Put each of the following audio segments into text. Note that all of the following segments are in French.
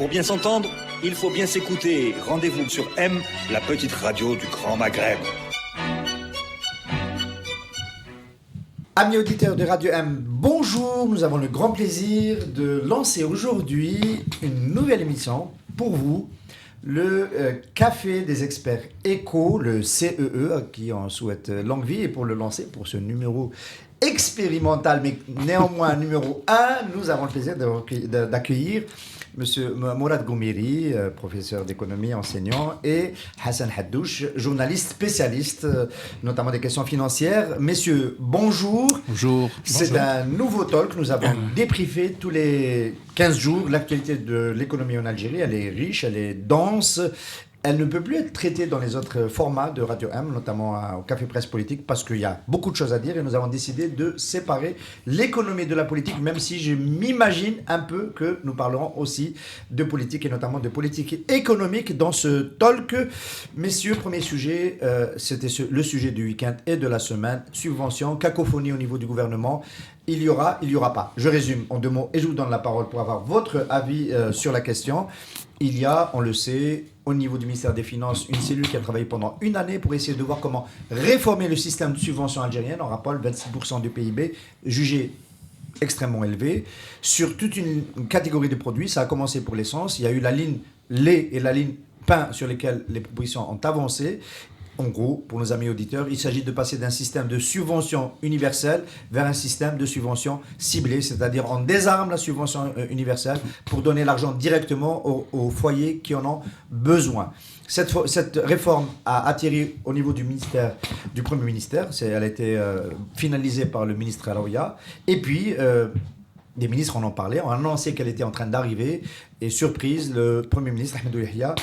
Pour bien s'entendre, il faut bien s'écouter. Rendez-vous sur M, la petite radio du Grand Maghreb. Amis auditeurs de Radio M, bonjour. Nous avons le grand plaisir de lancer aujourd'hui une nouvelle émission pour vous, le Café des experts éco, le CEE, à qui on souhaite longue vie. Et pour le lancer, pour ce numéro expérimental, mais néanmoins numéro 1, nous avons le plaisir d'accueillir Monsieur Mourad Goumiri, professeur d'économie, enseignant, et Hassan Haddouche, journaliste spécialiste, notamment des questions financières. Messieurs, bonjour. Bonjour. C'est un nouveau talk. Nous avons débriefé tous les 15 jours l'actualité de l'économie en Algérie. Elle est riche, elle est dense. Elle ne peut plus être traitée dans les autres formats de Radio M, notamment au Café Presse Politique, parce qu'il y a beaucoup de choses à dire et nous avons décidé de séparer l'économie de la politique, même si je m'imagine un peu que nous parlerons aussi de politique et notamment de politique économique dans ce talk. Messieurs, premier sujet, c'était le sujet du week-end et de la semaine. Subvention, cacophonie au niveau du gouvernement. Il y aura pas. Je résume en 2 mots et je vous donne la parole pour avoir votre avis sur la question. Il y a, on le sait, au niveau du ministère des Finances, une cellule qui a travaillé pendant 1 année pour essayer de voir comment réformer le système de subvention algérienne. On rappelle 26% du PIB, jugé extrêmement élevé, sur toute une catégorie de produits. Ça a commencé pour l'essence. Il y a eu la ligne lait et la ligne pain sur lesquelles les propositions ont avancé. En gros, pour nos amis auditeurs, il s'agit de passer d'un système de subvention universelle vers un système de subvention ciblée, c'est-à-dire on désarme la subvention universelle pour donner l'argent directement aux foyers qui en ont besoin. Cette réforme a atterri au niveau du ministère, du Premier ministère. Elle a été finalisée par le ministre Alaoua. Et puis, des ministres en ont parlé, ont annoncé qu'elle était en train d'arriver. Et surprise, le Premier ministre Ahmedou Yahia,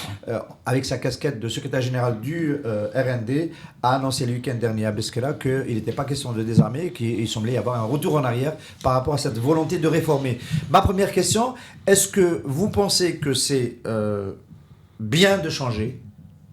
avec sa casquette de secrétaire général du RND, a annoncé le week-end dernier à Beskela qu'il n'était pas question de désarmer, qu'il semblait y avoir un retour en arrière par rapport à cette volonté de réformer. Ma première question, est-ce que vous pensez que c'est bien de changer,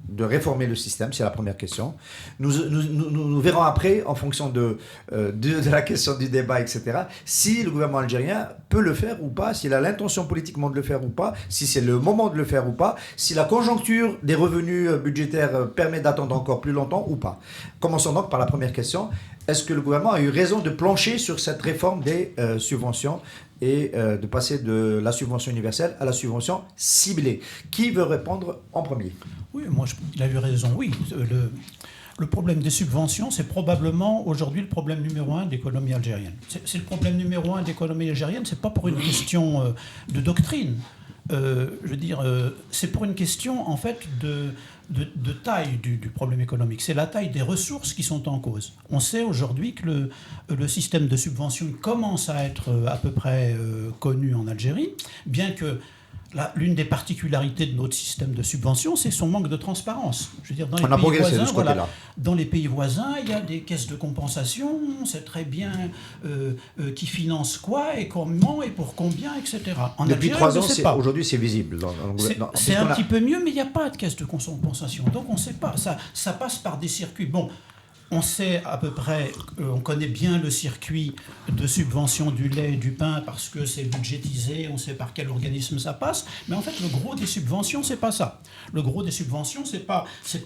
de réformer le système? C'est la première question. Nous verrons après, en fonction de la question du débat, etc., si le gouvernement algérien peut le faire ou pas, s'il a l'intention politiquement de le faire ou pas, si c'est le moment de le faire ou pas, si la conjoncture des revenus budgétaires permet d'attendre encore plus longtemps ou pas. Commençons donc par la première question. Est-ce que le gouvernement a eu raison de plancher sur cette réforme des subventions et de passer de la subvention universelle à la subvention ciblée? Qui veut répondre en premier? Oui, il a eu raison, oui. Le problème des subventions, c'est probablement aujourd'hui le problème numéro 1 de l'économie algérienne. C'est le problème numéro 1 de l'économie algérienne, c'est pas pour une question de doctrine. C'est pour une question, en fait, de taille du problème économique. C'est la taille des ressources qui sont en cause. On sait aujourd'hui que le système de subvention commence à être à peu près connu en Algérie, bien que l'une des particularités de notre système de subvention, c'est son manque de transparence. Je veux dire, dans les pays voisins, il y a des caisses de compensation, on sait très bien qui finance quoi et comment et pour combien, etc. Depuis 3 ans, aujourd'hui, c'est visible. C'est un petit peu mieux, mais il n'y a pas de caisse de compensation. Donc on ne sait pas. Ça passe par des circuits. Bon. On sait à peu près, on connaît bien le circuit de subvention du lait et du pain parce que c'est budgétisé, on sait par quel organisme ça passe, mais en fait le gros des subventions, c'est pas ça. Le gros des subventions, c'est pas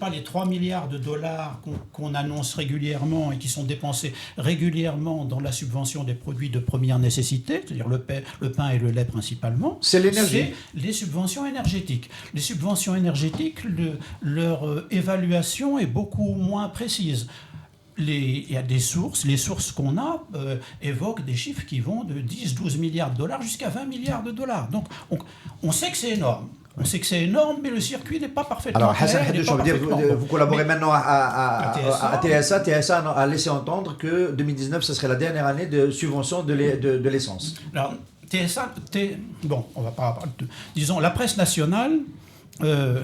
les 3 milliards de dollars qu'on annonce régulièrement et qui sont dépensés régulièrement dans la subvention des produits de première nécessité, c'est-à-dire le pain et le lait principalement. C'est l'énergie. C'est les subventions énergétiques. Les subventions énergétiques, leur évaluation est beaucoup moins précise. Il y a des sources, les sources qu'on a évoquent des chiffres qui vont de 10-12 milliards de dollars jusqu'à 20 milliards de dollars. Donc on sait que c'est énorme. On sait que c'est énorme, mais le circuit n'est pas parfaitement Alors, Hassan Haddouche, vous collaborez maintenant à TSA. TSA a laissé entendre que 2019, ce serait la dernière année de subvention de l'essence. Alors, TSA, on va pas parler disons, la presse nationale,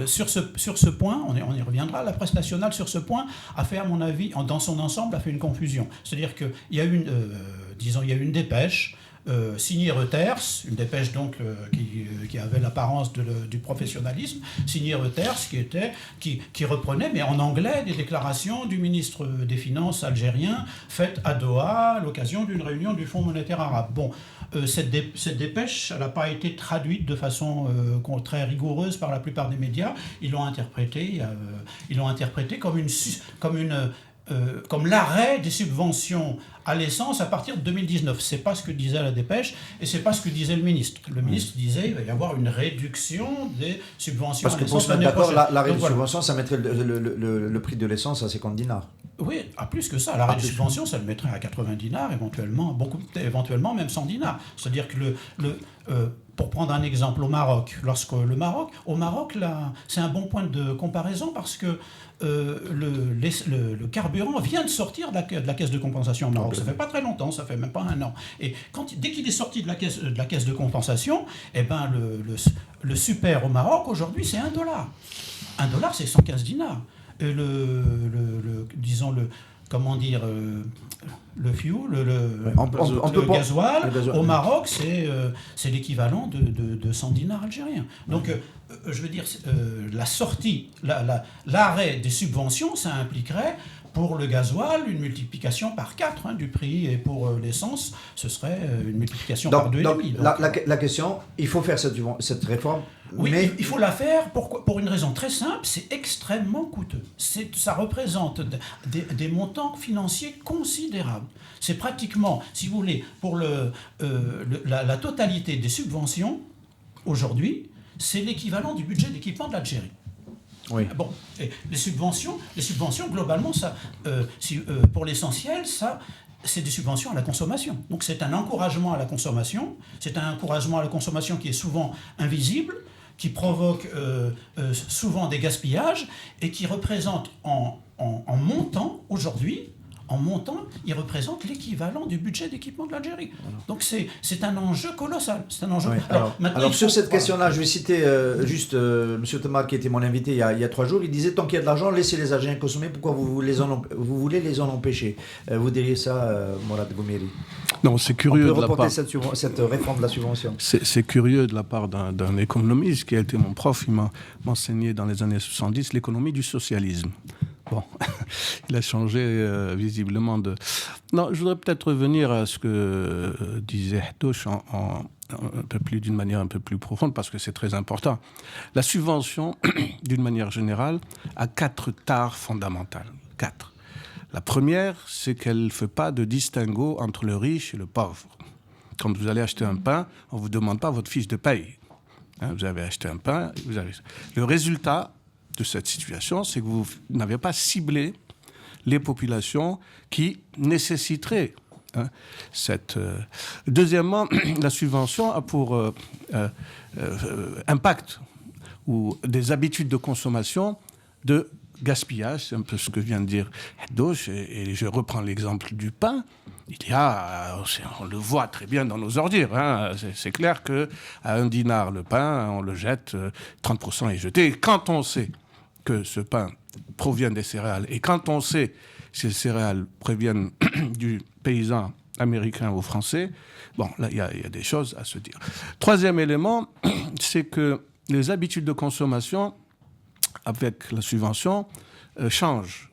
sur ce point, on y reviendra, la presse nationale sur ce point a fait, à mon avis, dans son ensemble, a fait une confusion. C'est-à-dire qu'il y a eu une dépêche signée Reuters, une dépêche donc qui avait l'apparence du professionnalisme, signée Reuters, qui reprenait, mais en anglais, des déclarations du ministre des Finances algérien faites à Doha à l'occasion d'une réunion du Fonds monétaire arabe. Bon, cette dépêche, elle n'a pas été traduite de façon très rigoureuse par la plupart des médias. Ils l'ont interprétée comme l'arrêt des subventions à l'essence à partir de 2019. C'est pas ce que disait la dépêche et c'est pas ce que disait le ministre. Le ministre disait qu'il va y avoir une réduction des subventions à l'essence. Parce que pour se mettre d'accord, l'arrêt des subventions, ça mettrait le prix de l'essence à 50 dinars. Oui, à plus que ça. L'arrêt des subventions, ça le mettrait à 80 dinars, éventuellement même 100 dinars. C'est-à-dire que pour prendre un exemple, au Maroc, là, c'est un bon point de comparaison parce que le carburant vient de sortir de la caisse de compensation au Maroc. Ça fait pas très longtemps, ça fait même pas un an. Et dès qu'il est sorti de la caisse de compensation, eh ben le super au Maroc aujourd'hui c'est $1. $1 c'est 115 dinars. Et le fuel, le gasoil, au Maroc, c'est l'équivalent de 100 dinars algériens. Donc, je veux dire, l'arrêt des subventions, ça impliquerait pour le gasoil une multiplication par 4 du prix, et pour l'essence, ce serait une multiplication par 2,5. La question, il faut faire cette réforme. Oui, mais il faut la faire pour une raison très simple, c'est extrêmement coûteux. Ça représente des montants financiers considérables. C'est pratiquement, si vous voulez, pour la totalité des subventions, aujourd'hui, c'est l'équivalent du budget d'équipement de l'Algérie. Oui. Bon, et les subventions, globalement, ça, pour l'essentiel, ça, c'est des subventions à la consommation. Donc c'est un encouragement à la consommation. C'est un encouragement à la consommation qui est souvent invisible, qui provoque souvent des gaspillages et qui représente en montant aujourd'hui, il représente l'équivalent du budget d'équipement de l'Algérie. Donc c'est un enjeu colossal. C'est un enjeu. Oui. Alors sur cette question-là, je vais citer juste M. Thomas qui était mon invité il y a 3 jours. Il disait tant qu'il y a de l'argent, laissez les Algériens consommer. Pourquoi vous voulez les en empêcher? Vous diriez ça, Mourad Goumieri? Non, c'est curieux. On peut reporter cette réforme de la subvention. C'est curieux de la part d'un économiste qui a été mon prof. Il m'a enseigné dans les années 70 l'économie du socialisme. Bon, il a changé visiblement de... Non, je voudrais peut-être revenir à ce que disait Haddouch d'une manière un peu plus profonde, parce que c'est très important. La subvention, d'une manière générale, a 4 tares fondamentales. 4. La première, c'est qu'elle ne fait pas de distinguo entre le riche et le pauvre. Quand vous allez acheter un pain, on ne vous demande pas votre fiche de paye. Vous avez acheté un pain, vous avez... Le résultat de cette situation, c'est que vous n'avez pas ciblé les populations qui nécessiteraient cette... Deuxièmement, la subvention a pour impact ou des habitudes de consommation de gaspillage, c'est un peu ce que vient de dire Haddouch, et je reprends l'exemple du pain. On le voit très bien dans nos ordures. C'est clair qu'à 1 dinar le pain, on le jette, 30% est jeté. Et quand on sait que ce pain provient des céréales, et quand on sait si les céréales proviennent du paysan américain ou français, bon, là, il y a des choses à se dire. Troisième élément, c'est que les habitudes de consommation, avec la subvention, changent.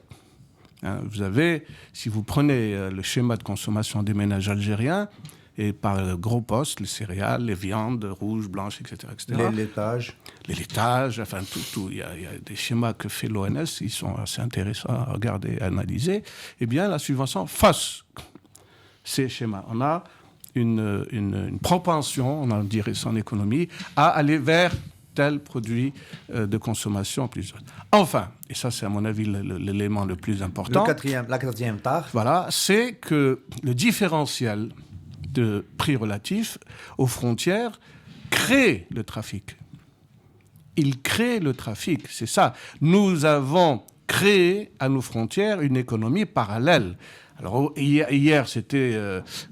Vous avez, si vous prenez le schéma de consommation des ménages algériens, et par gros postes, les céréales, les viandes rouges, blanches, etc. Les laitages. Les laitages, enfin tout. Il y a des schémas que fait l'ONS, ils sont assez intéressants à regarder, à analyser. Eh bien, la subvention fausse ces schémas. On a une propension, on en dirait en économie, à aller vers tel produit de consommation plus. Enfin, et ça c'est à mon avis l'élément le plus important. La quatrième tare. Voilà, c'est que le différentiel de prix relatif aux frontières crée le trafic. Il crée le trafic, c'est ça. Nous avons créé à nos frontières une économie parallèle. Alors hier c'était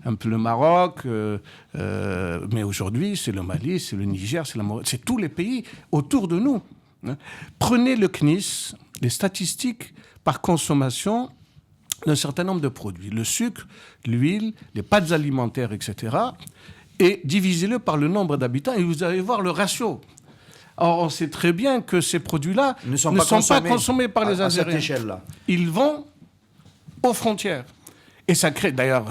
un peu le Maroc, mais aujourd'hui c'est le Mali, c'est le Niger, c'est la Mauritanie, c'est tous les pays autour de nous. Prenez le CNIS, les statistiques par consommation d'un certain nombre de produits. Le sucre, l'huile, les pâtes alimentaires, etc. et divisez-le par le nombre d'habitants et vous allez voir le ratio. Or, on sait très bien que ces produits-là ne sont pas consommés par les Algériens. À cette échelle-là. Ils vont aux frontières. Et ça crée d'ailleurs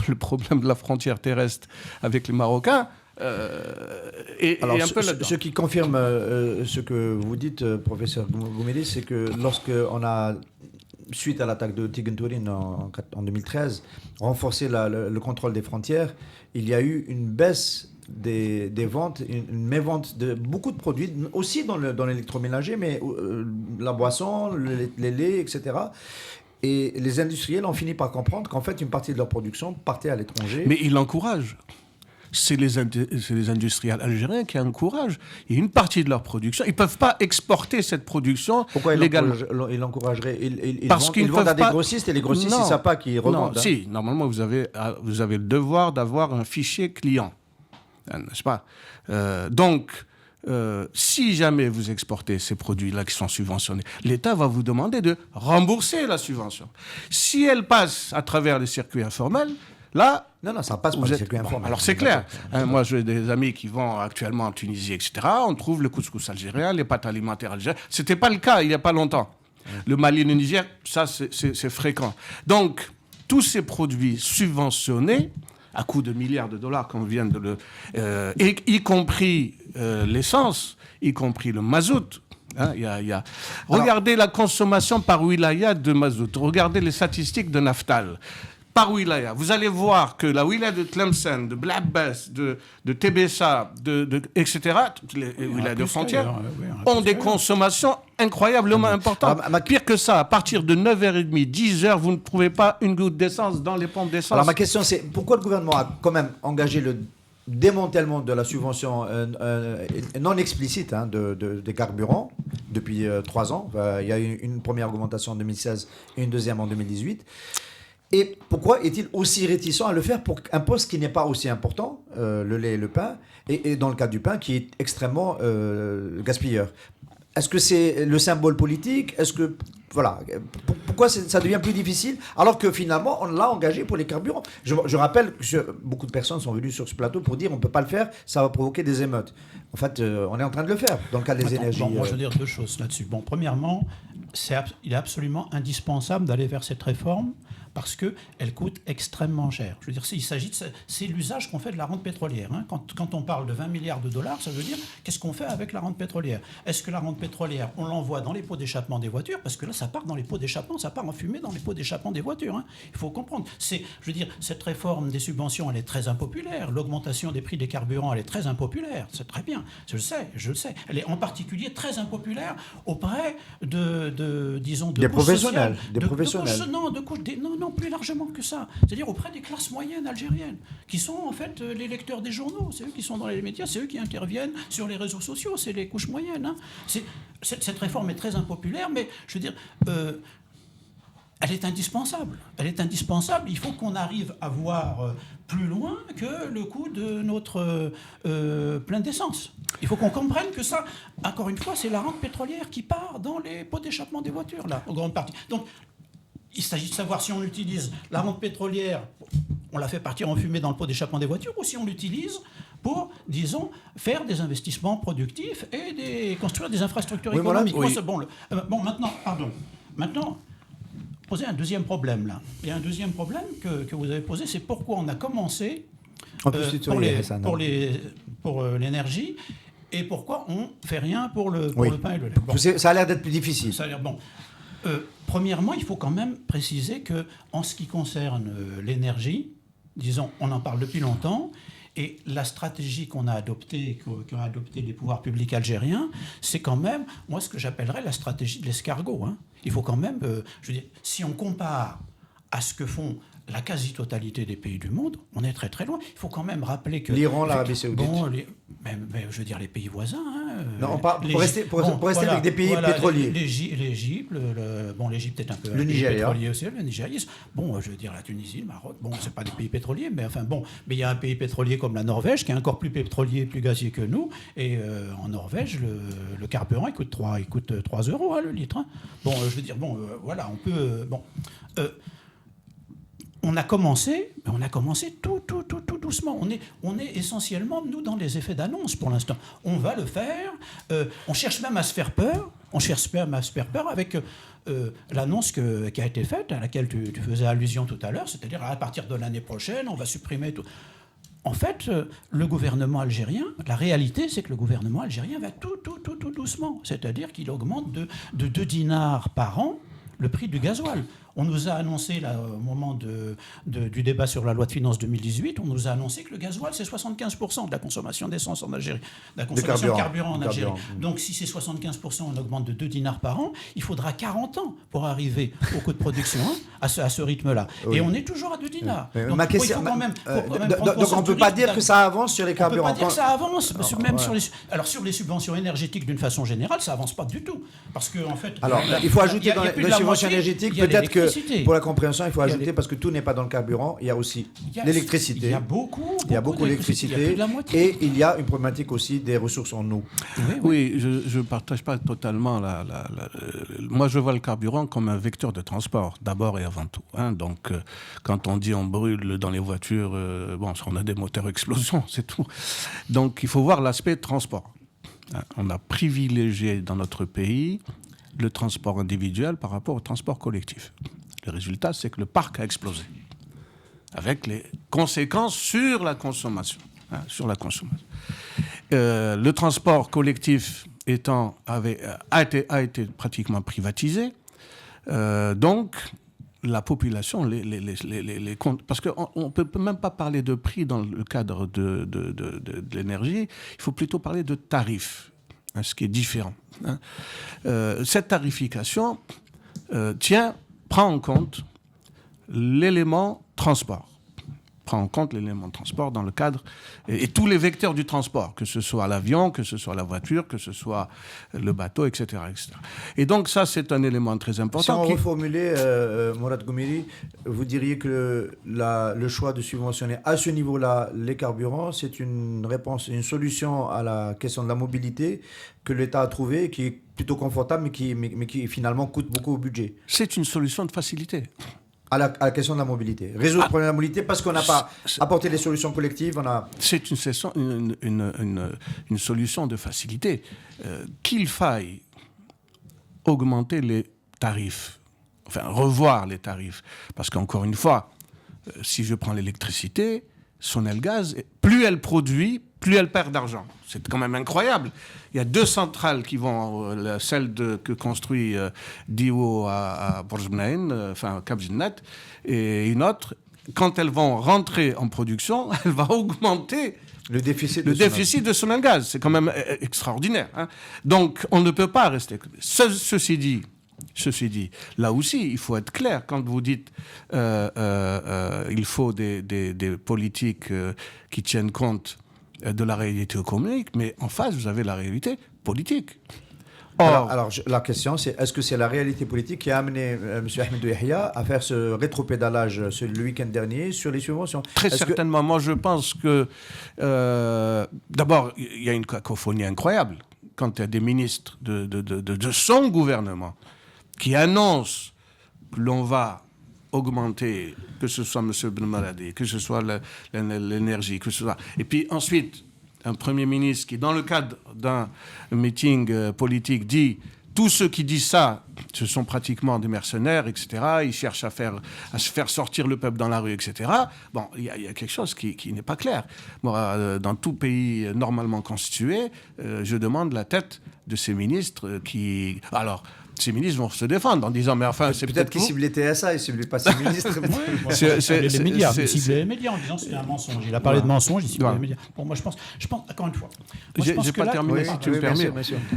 le problème de la frontière terrestre avec les Marocains. Alors, ce qui confirme ce que vous dites, professeur Gouméli, c'est que lorsqu'on a, suite à l'attaque de Tigentourine en 2013, renforcé le contrôle des frontières, il y a eu une baisse des ventes, une mévente de beaucoup de produits, aussi dans l'électroménager, mais la boisson, les laits, etc. Et les industriels ont fini par comprendre qu'en fait, une partie de leur production partait à l'étranger. Mais ils l'encouragent. C'est les industriels algériens qui encouragent. Il y a une partie de leur production. Ils ne peuvent pas exporter cette production légalement. Pourquoi ils l'encouragent? Ils vendent à des grossistes et les grossistes, ils ne savent pas qu'ils revendent. Non, si. Normalement, vous avez le devoir d'avoir un fichier client. N'est-ce pas? Donc, si jamais vous exportez ces produits-là qui sont subventionnés, l'État va vous demander de rembourser la subvention. Si elle passe à travers les circuits informels, là... Non, ça passe par les circuits informels. Alors c'est clair. Moi, j'ai des amis qui vont actuellement en Tunisie, etc. On trouve le couscous algérien, les pâtes alimentaires algériennes. Ce n'était pas le cas il n'y a pas longtemps. Le Mali et le Niger, ça, c'est fréquent. Donc, tous ces produits subventionnés, à coût de milliards de dollars, comme vient de le... y compris l'essence, y compris le mazout. Hein, regardez la consommation par wilaya de mazout. Regardez les statistiques de Naftal. Par wilaya, vous allez voir que la wilaya de Tlemcen, de Blabès, de Tébessa, etc., toutes les wilayas de frontières, ont des consommations incroyablement importantes. Pire que ça, à partir de 9h30, 10h, vous ne trouvez pas une goutte d'essence dans les pompes d'essence. Alors ma question, c'est pourquoi le gouvernement a quand même engagé le démantèlement de la subvention non explicite des carburants depuis 3 ans. Il y a eu une première augmentation en 2016 et une deuxième en 2018. Et pourquoi est-il aussi réticent à le faire pour un poste qui n'est pas aussi important, le lait et le pain, et dans le cas du pain, qui est extrêmement gaspilleur? Est-ce que c'est le symbole politique? Est-ce que... Voilà. Pourquoi ça devient plus difficile alors que finalement, on l'a engagé pour les carburants? Je rappelle que beaucoup de personnes sont venues sur ce plateau pour dire on ne peut pas le faire, ça va provoquer des émeutes. En fait, on est en train de le faire dans le cas des énergies. Bon, moi, je veux dire 2 choses là-dessus. Bon, premièrement, il est absolument indispensable d'aller vers cette réforme parce qu'elle coûte extrêmement cher. Je veux dire, c'est l'usage qu'on fait de la rente pétrolière. Hein. Quand on parle de 20 milliards de dollars, ça veut dire qu'est-ce qu'on fait avec la rente pétrolière? Est-ce que la rente pétrolière, on l'envoie dans les pots d'échappement des voitures? Parce que là, ça part dans les pots d'échappement, ça part en fumée dans les pots d'échappement des voitures. Hein. Il faut comprendre. Je veux dire, cette réforme des subventions, elle est très impopulaire. L'augmentation des prix des carburants, elle est très impopulaire. C'est très bien. Je le sais. Elle est en particulier très impopulaire auprès des professionnels. Non, plus largement que ça. C'est-à-dire auprès des classes moyennes algériennes, qui sont en fait les lecteurs des journaux. C'est eux qui sont dans les médias, c'est eux qui interviennent sur les réseaux sociaux, c'est les couches moyennes. Hein. Cette réforme est très impopulaire, mais je veux dire, elle est indispensable. Il faut qu'on arrive à voir plus loin que le coût de notre plein d'essence. Il faut qu'on comprenne que ça, encore une fois, c'est la rente pétrolière qui part dans les pots d'échappement des voitures, là, en grande partie. Donc, il s'agit de savoir si on utilise la rente pétrolière, on la fait partir en fumée dans le pot d'échappement des voitures, ou si on l'utilise pour, disons, faire des investissements productifs et construire des infrastructures économiques. Oui. Maintenant, poser un deuxième problème, là. Il y a un deuxième problème que vous avez posé, c'est pourquoi on a commencé pour l'énergie et pourquoi on ne fait rien pour le pain et le lait. Bon. Ça a l'air d'être plus difficile. Ça a l'air bon. Premièrement, il faut quand même préciser qu'en ce qui concerne l'énergie, disons, on en parle depuis longtemps, et la stratégie qu'ont adoptée les pouvoirs publics algériens, c'est quand même, moi, ce que j'appellerais la stratégie de l'escargot. Hein. Il faut quand même, je veux dire, si on compare à ce que font la quasi-totalité des pays du monde, on est très très loin. Il faut quand même rappeler que... L'Iran, l'Arabie Saoudite. Mais je veux dire les pays voisins. Hein, non, pour rester avec des pays pétroliers. L'Égypte, l'Égypte est un peu le Nigeria. Pétrolier aussi, le Nigeria. Bon, je veux dire la Tunisie, le Maroc. Bon, c'est pas des pays pétroliers, mais enfin bon, mais il y a un pays pétrolier comme la Norvège qui est encore plus pétrolier, plus gazier que nous. Et en Norvège, le carburant il coûte 3 € le litre. Hein. Bon, je veux dire voilà, on peut on a commencé tout doucement. On est essentiellement, nous, dans les effets d'annonce pour l'instant. On va le faire. On cherche même à se faire peur. Avec l'annonce qui a été faite, à laquelle tu faisais allusion tout à l'heure, c'est-à-dire à partir de l'année prochaine, on va supprimer tout. En fait, le gouvernement algérien, la réalité, c'est que le gouvernement algérien va tout doucement. C'est-à-dire qu'il augmente de 2 dinars par an le prix du gasoil. On nous a annoncé, là, au moment du débat sur la loi de finances 2018, on nous a annoncé que le gasoil, c'est 75% de la consommation d'essence en Algérie, de la consommation de carburant en Algérie. Donc, si c'est 75%, on augmente de 2 dinars par an, il faudra 40 ans pour arriver au coût de production à ce rythme-là. Oui. Et on est toujours à 2 dinars. Oui. Donc, il faut quand même donc on ne peut pas dire que ça avance sur les carburants. On ne peut pas dire que ça avance, même sur les subventions énergétiques, d'une façon générale, ça avance pas du tout. Parce que, en fait... Alors, il faut ajouter dans les subventions énergétiques, peut-être que pour la compréhension, il faut ajouter, parce que tout n'est pas dans le carburant, il y a aussi l'électricité. Il y a beaucoup d'électricité. Et il y a une problématique aussi des ressources en eau. Oui, je ne partage pas totalement moi, je vois le carburant comme un vecteur de transport, d'abord et avant tout. Donc, quand on dit on brûle dans les voitures, on a des moteurs explosion, c'est tout. Donc, il faut voir l'aspect transport. On a privilégié dans notre pays le transport individuel par rapport au transport collectif. Le résultat, c'est que le parc a explosé, avec les conséquences sur la consommation. Le transport collectif a été pratiquement privatisé, donc la population, les comptes, parce qu'on ne peut même pas parler de prix dans le cadre de l'énergie, il faut plutôt parler de tarifs, ce qui est différent. Cette tarification prend en compte l'élément transport. Dans le cadre, et tous les vecteurs du transport, que ce soit l'avion, que ce soit la voiture, que ce soit le bateau, etc. Et donc ça, c'est un élément très important. Si on reformulait, Mourad Goumiri, vous diriez que le choix de subventionner à ce niveau-là les carburants, c'est une réponse, une solution à la question de la mobilité que l'État a trouvée, qui est plutôt confortable, mais qui finalement coûte beaucoup au budget. C'est une solution de facilité. À la question de la mobilité. Résoudre le problème de la mobilité parce qu'on n'a pas apporté des solutions collectives. C'est une solution de facilité. Qu'il faille augmenter les tarifs, revoir les tarifs. Parce qu'encore une fois, si je prends l'électricité, Sonelgaz, plus elle produit, plus elle perd d'argent. C'est quand même incroyable. Il y a 2 centrales qui vont, celle que construit Diwo à Bourg-Bnaïn, Cap Jennat, et une autre, quand elles vont rentrer en production, elle va augmenter le déficit de Sonelgaz. C'est quand même extraordinaire. Donc, on ne peut pas rester. Ceci dit, là aussi, il faut être clair. Quand vous dites il faut des politiques qui tiennent compte de la réalité économique, mais en face, vous avez la réalité politique. Alors, la question, c'est est-ce que c'est la réalité politique qui a amené M. Ahmed Yahya à faire ce rétropédalage le week-end dernier sur les subventions? Très certainement. Moi, je pense que, d'abord, il y a une cacophonie incroyable quand il y a des ministres de son gouvernement qui annoncent que l'on va augmenter, que ce soit M. Ben Maradi, que ce soit l'énergie, que ce soit... Et puis ensuite, un Premier ministre qui, dans le cadre d'un meeting politique, dit « tous ceux qui disent ça, ce sont pratiquement des mercenaires, etc. Ils cherchent à se faire sortir le peuple dans la rue, etc. » Bon, il y a quelque chose qui n'est pas clair. Moi, dans tout pays normalement constitué, je demande la tête de ces ministres qui... Alors, ces ministres vont se défendre en disant mais enfin c'est peut-être qu'ils ciblent les TSA, ils ciblent pas ces ministres. Les médias, ils ciblent les médias en disant c'est un mensonge. Il a parlé de mensonge, il cible les médias. Bon, moi je pense encore une fois. J'ai pas terminé si tu me permets.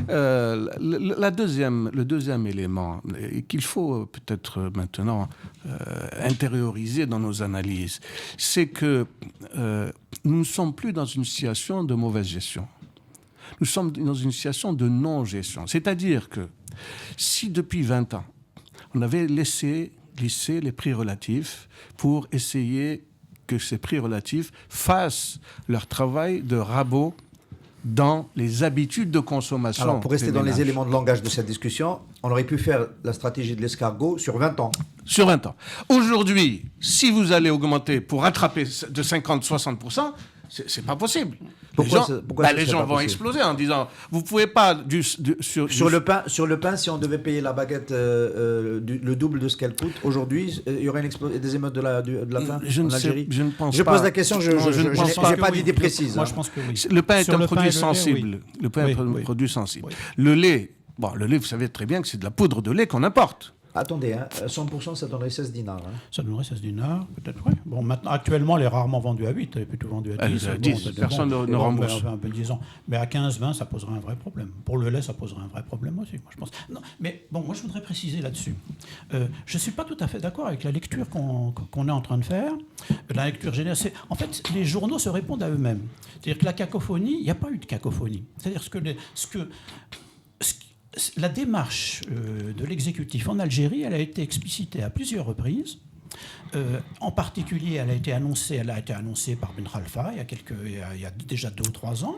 Le deuxième élément qu'il faut peut-être maintenant intérioriser dans nos analyses, c'est que nous ne sommes plus dans une situation de mauvaise gestion. Nous sommes dans une situation de non-gestion. C'est-à-dire que si depuis 20 ans, on avait laissé glisser les prix relatifs pour essayer que ces prix relatifs fassent leur travail de rabot dans les habitudes de consommation. Alors, pour rester des dans les ménages. éléments de langage de cette discussion, on aurait pu faire la stratégie de l'escargot sur 20 ans. Sur 20 ans. Aujourd'hui, si vous allez augmenter pour rattraper de 50-60%, c'est pas possible. Pourquoi les gens vont exploser en disant vous pouvez pas sur le pain, si on devait payer la baguette le double de ce qu'elle coûte aujourd'hui, il y aurait des émeutes de la faim en Algérie. Je ne pense je pas. pose la question, je n'ai pas d'idée précise. Moi, je pense que oui. Le pain est Sur un le produit pain et le lait, sensible. oui. Le pain est un Oui. produit sensible. Oui. Le lait, vous savez très bien que c'est de la poudre de lait qu'on importe. Attendez, 100% ça donnerait 16 dinars. Ça donnerait 16 dinars, peut-être, oui. Bon, maintenant, actuellement, elle est rarement vendue à 8, elle est plutôt vendue à 10. À 10, personne ne rembourse. Disons. Mais à 15, 20, ça poserait un vrai problème. Pour le lait, ça poserait un vrai problème aussi, moi, je pense. Non, mais bon, moi, je voudrais préciser là-dessus. Je ne suis pas tout à fait d'accord avec la lecture qu'on est en train de faire. La lecture générale, en fait, les journaux se répondent à eux-mêmes. C'est-à-dire que la cacophonie, il n'y a pas eu de cacophonie. C'est-à-dire la démarche de l'exécutif en Algérie, elle a été explicitée à plusieurs reprises. En particulier, elle a été annoncée par Ben Khalfa il y a déjà 2 ou 3 ans.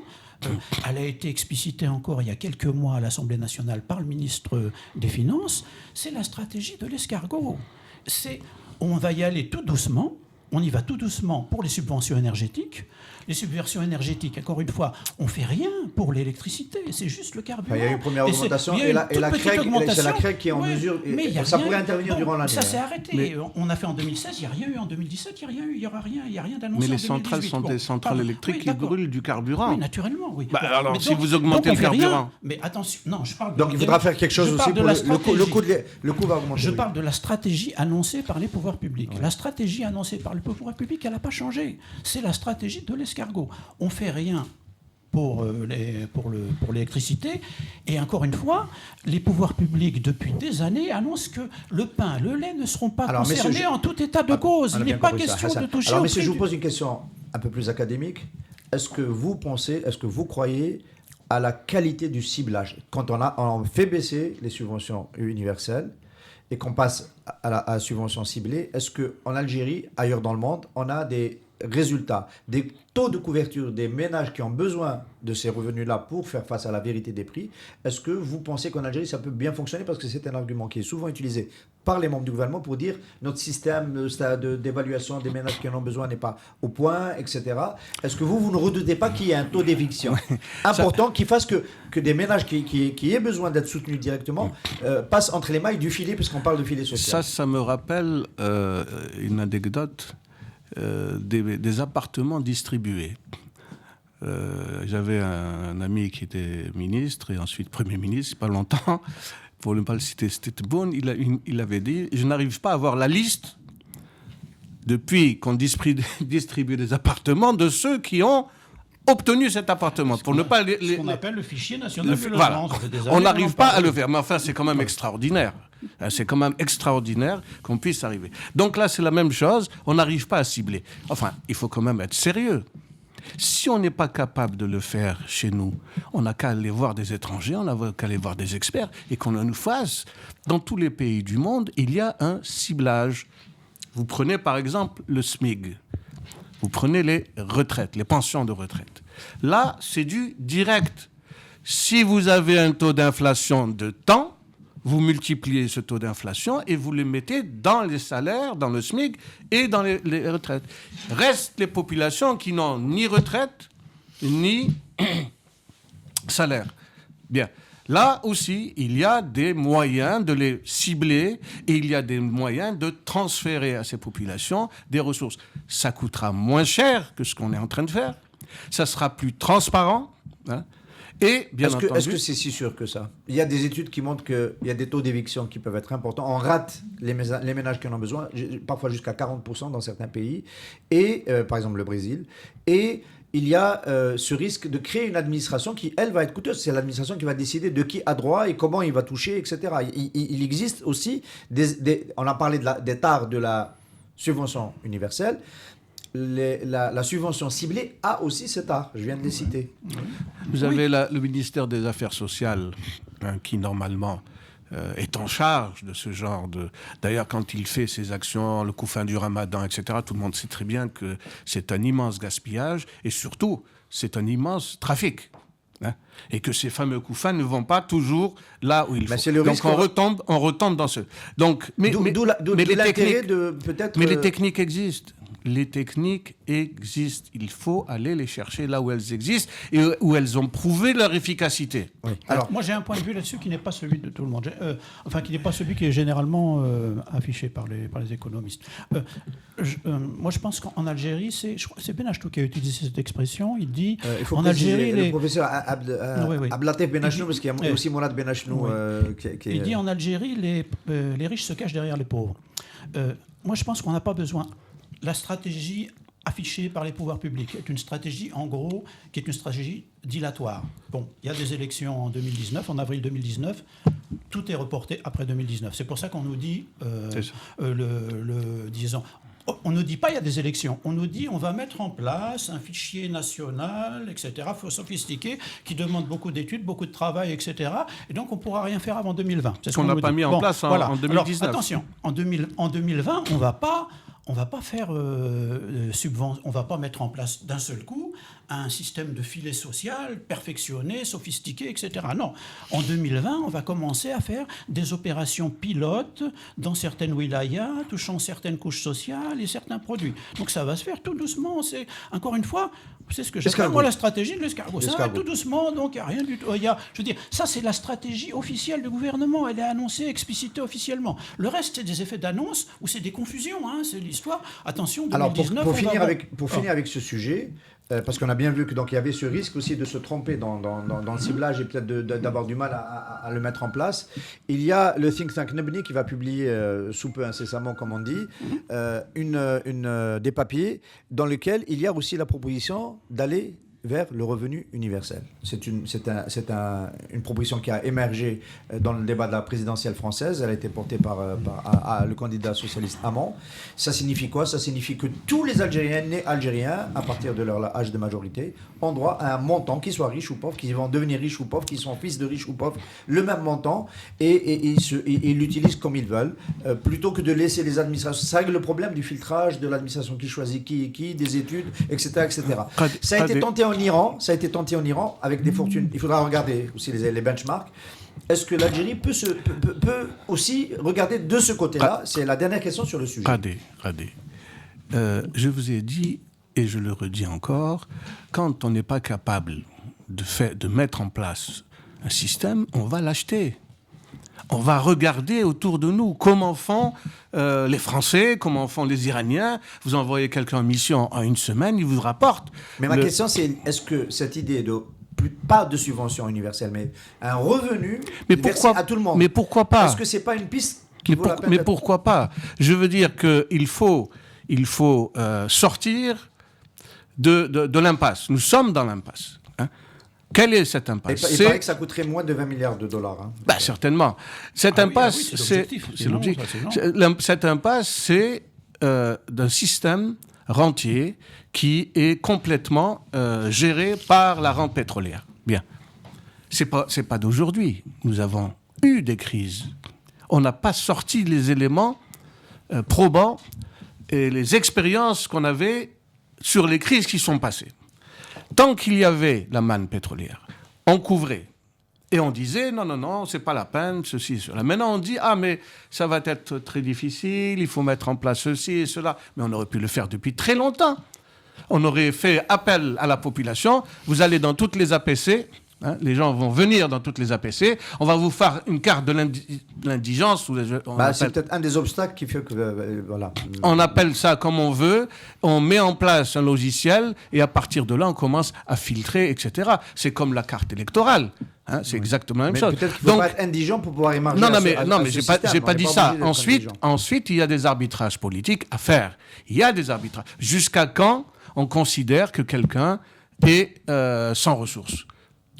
Elle a été explicitée encore il y a quelques mois à l'Assemblée nationale par le ministre des Finances. C'est la stratégie de l'escargot. On va y aller tout doucement. On y va tout doucement pour les subventions énergétiques. Les subventions énergétiques, encore une fois, on ne fait rien pour l'électricité, c'est juste le carburant. Il y a eu une première augmentation et la CREG qui est en mesure, ça pourrait intervenir durant l'année. Ça s'est arrêté. On a fait en 2016, il n'y a rien eu en 2017, il n'y aura rien, il n'y a rien d'annoncé. Mais les en 2018. centrales sont des centrales électriques qui brûlent du carburant. Oui, naturellement, oui. Alors, si vous augmentez le carburant... Mais attention, non, je parle... Donc il faudra faire quelque chose aussi pour le coût va augmenter. Je parle de la stratégie annoncée par les pouvoirs publics. La stratégie annoncée par le pouvoir public, elle n'a pas changé. C'est la stratégie de l'escargot. On ne fait rien pour l'électricité. Et encore une fois, les pouvoirs publics, depuis des années, annoncent que le pain, le lait ne seront pas concernés en tout état de cause. Il n'est pas question de toucher Alors, au messieurs, prix je vous pose une question un peu plus académique. Est-ce que vous croyez à la qualité du ciblage? Quand on fait baisser les subventions universelles et qu'on passe à la subvention ciblée, est-ce qu'en Algérie, ailleurs dans le monde, on a des résultats, des taux de couverture des ménages qui ont besoin de ces revenus-là pour faire face à la vérité des prix? Est-ce que vous pensez qu'en Algérie, ça peut bien fonctionner? Parce que c'est un argument qui est souvent utilisé par les membres du gouvernement pour dire notre système d'évaluation des ménages qui en ont besoin n'est pas au point, etc. Est-ce que vous ne redoutez pas qu'il y ait un taux d'éviction important qui fasse que des ménages qui aient besoin d'être soutenus directement passent entre les mailles du filet, puisqu'on parle de filet social? Ça me rappelle une anecdote des appartements distribués. J'avais un ami qui était ministre et ensuite Premier ministre, pas longtemps, pour ne pas le citer, c'était bon, il avait dit « Je n'arrive pas à avoir la liste depuis qu'on distribue des appartements de ceux qui ont obtenu cet appartement. » Pour ne pas ce qu'on appelle le fichier national de voilà. logement. On n'arrive pas à le faire, mais enfin c'est quand même extraordinaire. C'est quand même extraordinaire qu'on puisse arriver. Donc là, c'est la même chose, on n'arrive pas à cibler. Enfin, il faut quand même être sérieux. Si on n'est pas capable de le faire chez nous, on n'a qu'à aller voir des étrangers, on n'a qu'à aller voir des experts et qu'on nous fasse. Dans tous les pays du monde, il y a un ciblage. Vous prenez par exemple le SMIG. Vous prenez les retraites, les pensions de retraite. Là, c'est du direct. Si vous avez un taux d'inflation de temps, vous multipliez ce taux d'inflation et vous le mettez dans les salaires, dans le SMIC et dans les retraites. Restent les populations qui n'ont ni retraite, ni salaire. Bien. Là aussi, il y a des moyens de les cibler et il y a des moyens de transférer à ces populations des ressources. Ça coûtera moins cher que ce qu'on est en train de faire. Ça sera plus transparent. Hein. Et bien entendu, est-ce que c'est si sûr que ça? Il y a des études qui montrent qu'il y a des taux d'éviction qui peuvent être importants. On rate les ménages qui en ont besoin, parfois jusqu'à 40% dans certains pays, et par exemple le Brésil. Et il y a ce risque de créer une administration qui, elle, va être coûteuse. C'est l'administration qui va décider de qui a droit et comment il va toucher, etc. Il existe aussi, on a parlé des tares de la subvention universelle. La subvention ciblée a aussi cet art, je viens de les citer. Vous avez le ministère des Affaires sociales qui normalement est en charge de ce genre de... D'ailleurs, quand il fait ses actions, le coup fin du ramadan, etc., tout le monde sait très bien que c'est un immense gaspillage et surtout, c'est un immense trafic. Hein, et que ces fameux couffins ne vont pas toujours là où il faut. Le donc on retombe dans ce... Donc, mais les techniques existent. Les techniques existent. Il faut aller les chercher là où elles existent et où elles ont prouvé leur efficacité. Oui. Alors, moi, j'ai un point de vue là-dessus qui n'est pas celui de tout le monde. Qui n'est pas celui qui est généralement affiché par les économistes. Moi, je pense qu'en Algérie, c'est Benachtou qui a utilisé cette expression. Il dit en Algérie... Le professeur Abdelatif Benachnou, parce qu'il y a aussi Mourad Benachnou. Il dit en Algérie, les riches se cachent derrière les pauvres. Moi, je pense qu'on n'a pas besoin... La stratégie affichée par les pouvoirs publics est une stratégie, en gros, qui est une stratégie dilatoire. Bon, il y a des élections en 2019, en avril 2019, tout est reporté après 2019. C'est pour ça qu'on nous dit, disons, on ne dit pas il y a des élections, on nous dit on va mettre en place un fichier national, etc., sophistiqué, qui demande beaucoup d'études, beaucoup de travail, etc., et donc on ne pourra rien faire avant 2020. C'est ce qu'on n'a pas mis en place en 2019. Alors, attention, en 2020, on va pas faire on va pas mettre en place d'un seul coup un système de filet social perfectionné, sophistiqué, etc. Non. En 2020, on va commencer à faire des opérations pilotes dans certaines wilayas, touchant certaines couches sociales et certains produits. Donc ça va se faire tout doucement. C'est, encore une fois, c'est ce que j'appelle moi la stratégie de l'escargot. Ça va tout doucement, donc il n'y a rien du tout. Je veux dire, ça c'est la stratégie officielle du gouvernement. Elle est annoncée, explicitée officiellement. Le reste, c'est des effets d'annonce ou c'est des confusions. Hein, c'est l'histoire. Attention, 2019... Alors, pour finir avec ce sujet... parce qu'on a bien vu qu'il y avait ce risque aussi de se tromper dans le ciblage et peut-être d'avoir du mal à le mettre en place. Il y a le think tank Nebni qui va publier sous peu incessamment, comme on dit, des papiers dans lesquels il y a aussi la proposition d'aller vers le revenu universel. C'est une proposition qui a émergé dans le débat de la présidentielle française. Elle a été portée par le candidat socialiste Hamon. Ça signifie quoi? Ça signifie que tous les Algériens nés algériens, à partir de leur âge de majorité, ont droit à un montant, qu'ils soient riches ou pauvres, qu'ils vont devenir riches ou pauvres, qu'ils sont fils de riches ou pauvres, le même montant, et ils l'utilisent comme ils veulent, plutôt que de laisser les administrations. Ça règle le problème du filtrage, de l'administration qui choisit qui, des études, etc. etc. Ça a été tenté en Iran, avec des fortunes. Il faudra regarder aussi les benchmarks. Est-ce que l'Algérie peut aussi regarder de ce côté-là? C'est la dernière question sur le sujet. Radé. Je vous ai dit, et je le redis encore, quand on n'est pas capable de mettre en place un système, on va l'acheter. On va regarder autour de nous comment font les Français, comment font les Iraniens. Vous envoyez quelqu'un en mission en une semaine, il vous rapporte. Mais ma question, c'est est-ce que cette idée pas de subvention universelle, mais un revenu versé à tout le monde. Mais pourquoi pas? Est-ce que c'est pas une piste qui vaut la peine? Mais pourquoi pas? Je veux dire qu'il faut sortir de l'impasse. Nous sommes dans l'impasse. Hein. Quelle est cette impasse? Il paraît que ça coûterait moins de 20 milliards de dollars. Hein. Certainement. Cette impasse, c'est l'objectif. Cette impasse, c'est d'un système rentier qui est complètement géré par la rente pétrolière. Bien. C'est pas d'aujourd'hui. Nous avons eu des crises. On n'a pas sorti les éléments probants et les expériences qu'on avait sur les crises qui sont passées. Tant qu'il y avait la manne pétrolière, on couvrait. Et on disait, non, c'est pas la peine, ceci, cela. Maintenant, on dit, mais ça va être très difficile, il faut mettre en place ceci et cela. Mais on aurait pu le faire depuis très longtemps. On aurait fait appel à la population. Vous allez dans toutes les APC, hein, les gens vont venir dans toutes les APC. On va vous faire une carte de l'indigence. C'est peut-être un des obstacles qui fait que... voilà. On appelle ça comme on veut. On met en place un logiciel et à partir de là, on commence à filtrer, etc. C'est comme la carte électorale. Hein, c'est exactement la même chose. Peut-être qu'il ne faut pas être indigent pour pouvoir émarger. Non, mais j'ai pas dit ça. Ensuite, il y a des arbitrages politiques à faire. Il y a des arbitrages. Jusqu'à quand on considère que quelqu'un est sans ressources?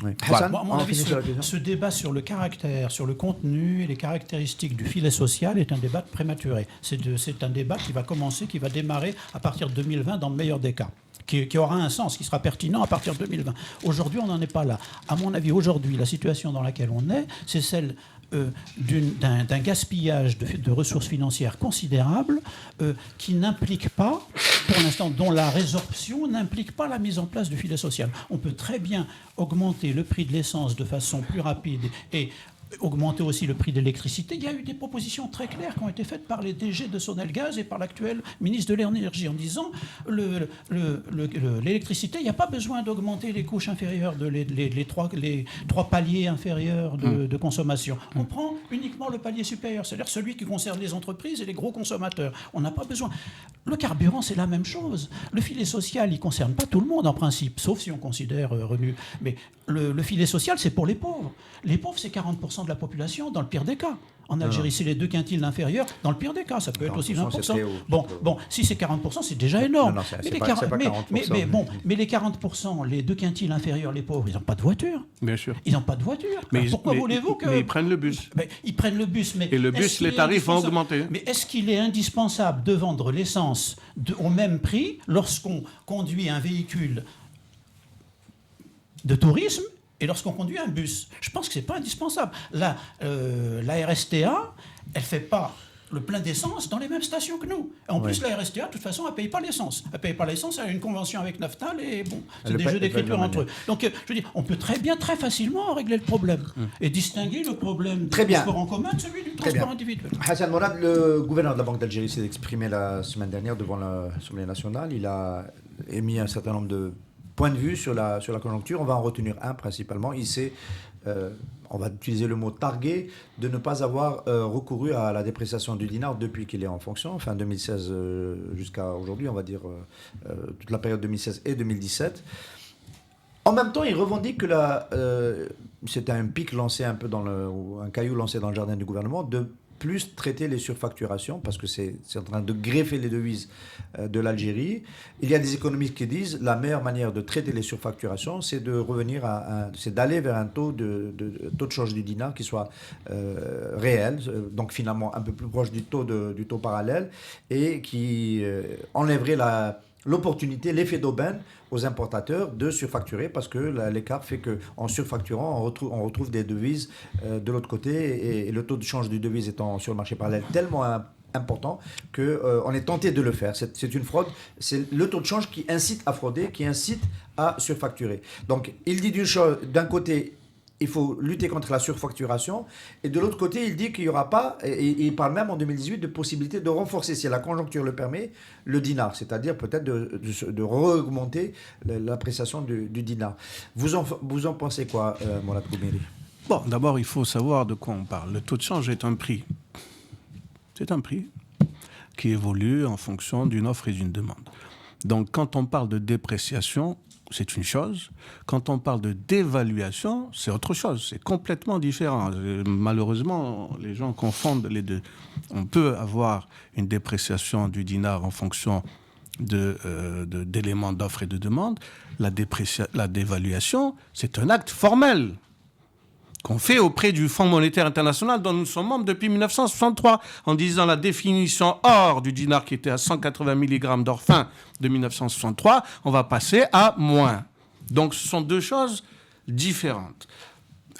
Oui. Voilà. Moi, à mon avis, ce débat sur le caractère, sur le contenu et les caractéristiques du filet social est un débat prématuré. C'est un débat qui va commencer, qui va démarrer à partir de 2020 dans le meilleur des cas. Qui aura un sens, qui sera pertinent à partir de 2020. Aujourd'hui, on n'en est pas là. À mon avis, aujourd'hui, la situation dans laquelle on est, c'est celle d'un gaspillage de ressources financières considérables qui n'implique pas pour l'instant, dont la résorption n'implique pas la mise en place du filet social. On peut très bien augmenter le prix de l'essence de façon plus rapide et augmenter aussi le prix de l'électricité. Il y a eu des propositions très claires qui ont été faites par les DG de Sonelgaz et par l'actuel ministre de l'Énergie en disant l'électricité, il n'y a pas besoin d'augmenter les couches inférieures, les trois paliers inférieurs de consommation. On prend uniquement le palier supérieur, c'est-à-dire celui qui concerne les entreprises et les gros consommateurs. On n'a pas besoin. Le carburant, c'est la même chose. Le filet social, il ne concerne pas tout le monde en principe, sauf si on considère revenu. Mais le filet social, c'est pour les pauvres. Les pauvres, c'est 40% de la population, dans le pire des cas. En Algérie, c'est les 2 quintiles inférieurs. Dans le pire des cas, ça peut être aussi 20%. Bon, si c'est 40%, c'est déjà énorme. Mais les 40%, les 2 quintiles inférieurs, les pauvres, ils n'ont pas de voiture. Bien sûr. Ils n'ont pas de voiture. Pourquoi voulez-vous que... Mais ils prennent le bus. Ils prennent le bus. Et le bus, les tarifs vont augmenter. Mais est-ce qu'il est indispensable de vendre l'essence au même prix lorsqu'on conduit un véhicule de tourisme et lorsqu'on conduit un bus? Je pense que ce n'est pas indispensable. La RSTA, elle ne fait pas le plein d'essence dans les mêmes stations que nous. En plus, la RSTA, de toute façon, elle ne paye pas l'essence. Elle ne paye pas l'essence, elle a une convention avec Naftal et bon, c'est des jeux d'écriture entre eux. Donc, je veux dire, on peut très facilement régler le problème et distinguer le problème du transport en commun de celui du transport individuel. Hassan Morad, le gouverneur de la Banque d'Algérie s'est exprimé la semaine dernière devant l'Assemblée nationale. Il a émis un certain nombre de point de vue sur la conjoncture. On va en retenir un principalement. Il s'est, on va utiliser le mot targué, de ne pas avoir recouru à la dépréciation du dinar depuis qu'il est en fonction, fin 2016 jusqu'à aujourd'hui, on va dire toute la période 2016 et 2017. En même temps, il revendique que c'était un pic lancé un peu un caillou lancé dans le jardin du gouvernement, de plus traiter les surfacturations, parce que c'est en train de greffer les devises de l'Algérie. Il y a des économistes qui disent la meilleure manière de traiter les surfacturations, c'est de revenir c'est d'aller vers un taux de change du dinar qui soit réel, donc finalement un peu plus proche du taux parallèle, et qui enlèverait l'opportunité, l'effet d'aubaine aux importateurs de surfacturer, parce que l'écart fait qu'en surfacturant, on retrouve des devises de l'autre côté, et le taux de change du devise étant sur le marché parallèle tellement important qu'on est tenté de le faire. C'est une fraude, c'est le taux de change qui incite à frauder, qui incite à surfacturer. Donc il dit d'un côté, il faut lutter contre la surfacturation, et de l'autre côté, il dit qu'il n'y aura pas, et il parle même en 2018 de possibilité de renforcer, si la conjoncture le permet, le dinar, c'est-à-dire peut-être de re-augmenter l'appréciation du dinar. Vous en pensez quoi, Morad Ghomeiri? Bon, d'abord, il faut savoir de quoi on parle. Le taux de change est un prix. C'est un prix qui évolue en fonction d'une offre et d'une demande. Donc, quand on parle de dépréciation, c'est une chose. Quand on parle de dévaluation, c'est autre chose. C'est complètement différent. Malheureusement, les gens confondent les deux. On peut avoir une dépréciation du dinar en fonction d'éléments d'offre et de demande. La dévaluation, c'est un acte formel qu'on fait auprès du Fonds monétaire international dont nous sommes membres depuis 1963, en disant la définition or du dinar qui était à 180 mg d'or fin de 1963, on va passer à moins. Donc ce sont deux choses différentes.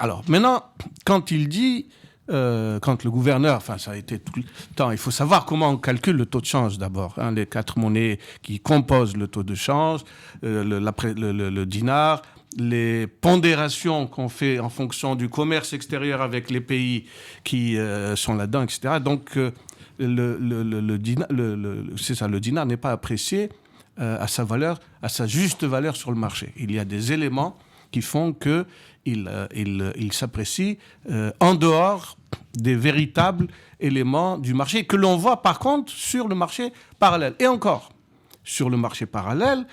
Alors maintenant, quand il dit, quand le gouverneur, enfin ça a été tout le temps, il faut savoir comment on calcule le taux de change d'abord, les 4 monnaies qui composent le taux de change, le dinar, les pondérations qu'on fait en fonction du commerce extérieur avec les pays qui sont là-dedans, etc. Donc, le dinar n'est pas apprécié à sa juste valeur sur le marché. Il y a des éléments qui font qu'il s'apprécie en dehors des véritables éléments du marché, que l'on voit par contre sur le marché parallèle. Et encore, sur le marché parallèle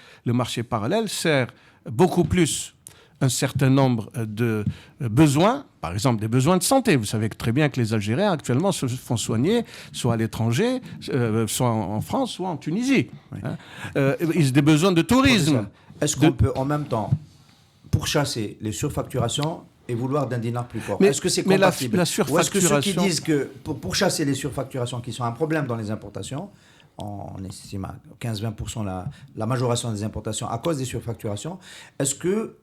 sert beaucoup plus un certain nombre de besoins, par exemple des besoins de santé. Vous savez très bien que les Algériens actuellement se font soigner, soit à l'étranger, soit en France, soit en Tunisie. Oui. Ils ont des besoins de tourisme. Est-ce qu'on peut en même temps pourchasser les surfacturations et vouloir d'un dinar plus fort? Est-ce que c'est compatible? La surfacturation... Ou est-ce que ceux qui disent que pour pourchasser les surfacturations qui sont un problème dans les importations, on estime à 15-20% la majoration des importations à cause des surfacturations. Est-ce que